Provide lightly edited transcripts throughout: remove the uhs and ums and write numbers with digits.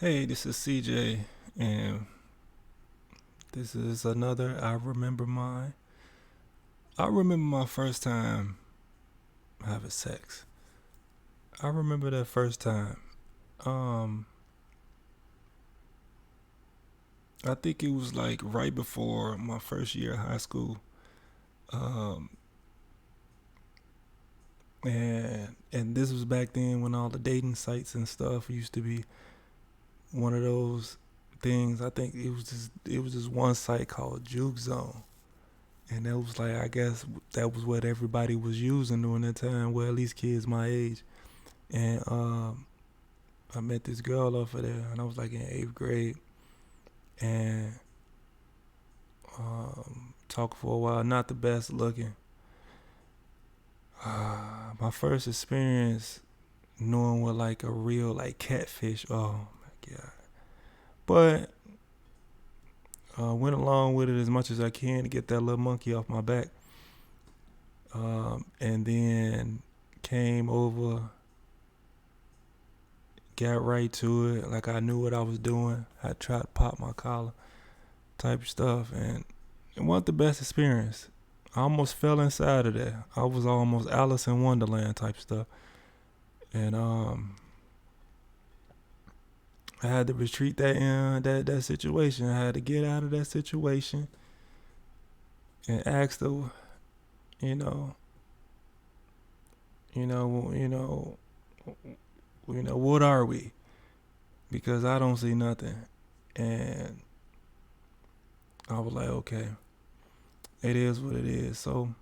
Hey, this is CJ, and this is another I Remember Mine. I remember my first time having sex. I remember that first time. Um, I think it was like right before my first year of high school. Um, and this was back then when all the dating sites and stuff used to be one of those things. I think it was just one site called Juke Zone. And that was like, I guess that was what everybody was using during that time. Well, at least kids my age. And I met this girl off of there, and I was like in eighth grade, and talked for a while. Not the best looking. My first experience knowing what like a real like catfish. Oh my god! But went along with it as much as I can to get that little monkey off my back, and then came over, got right to it. Like I knew what I was doing. I tried to pop my collar, type stuff, and it wasn't the best experience. I almost fell inside of that. I was almost Alice in Wonderland type stuff, and I had to retreat that situation. I had to get out of that situation and ask the, you know, you know, you know, what are we? Because I don't see nothing, and I was like, okay, it is what it is. So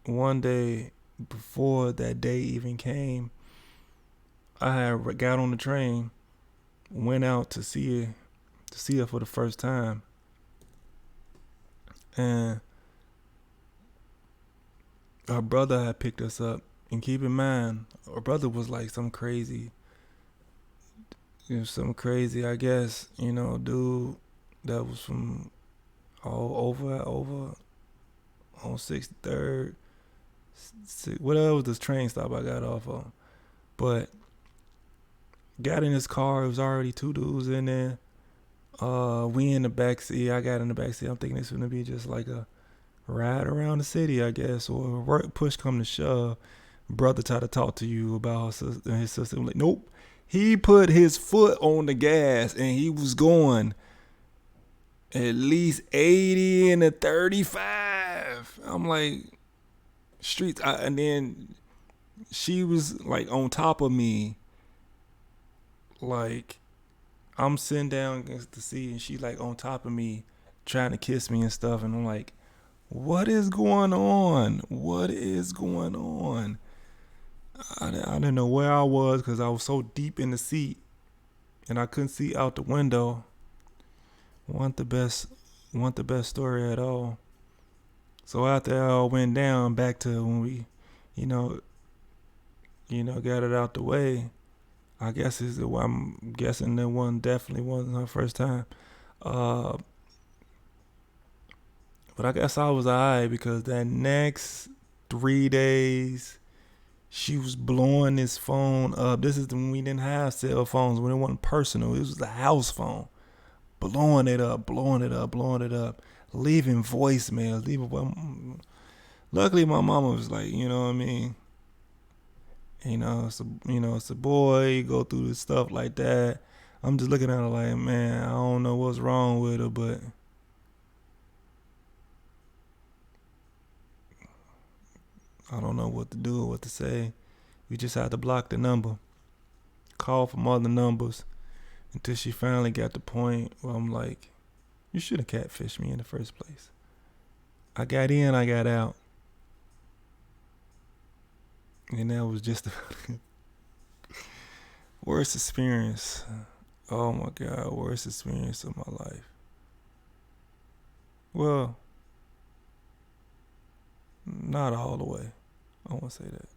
one day before that day even came, I had got on the train, went out to see her for the first time, and her brother had picked us up. And keep in mind, her brother was like some crazy, some crazy, I guess, dude that was from all over on 63rd, whatever was this train stop I got off on. But got in his car, it was already two dudes in there. We in the back seat. I got in the back seat. I'm thinking it's gonna be just like a ride around the city, I guess, or work push come to shove. Brother try to talk to you about his sister. I'm like, nope. He put his foot on the gas and he was going at least 80 and a 35. I'm like, streets. And then she was like on top of me, like I'm sitting down against the seat and she like on top of me, trying to kiss me and stuff. And I'm like, what is going on? What is going on? I didn't know where I was because I was so deep in the seat and I couldn't see out the window. Want the best, want the best story at all. So after it all went down, back to when we, you know, got it out the way. I guess I'm guessing that one definitely wasn't her first time. Uh, but I guess I was alright because that next 3 days she was blowing this phone up. This is when we didn't have cell phones, when it wasn't personal. It was the house phone. Blowing it up, blowing it up, blowing it up, leaving voicemails, Luckily, my mama was like, you know what I mean. It's a boy. You go through this stuff like that. I'm just looking at her like, man, I don't know what's wrong with her, but I don't know what to do or what to say. We just had to block the number, call from other numbers until she finally got the point where I'm like, you should have catfished me in the first place. I got in, I got out. And that was just the worst experience. Oh my God, worst experience of my life. Well, not all the way. I won't say that.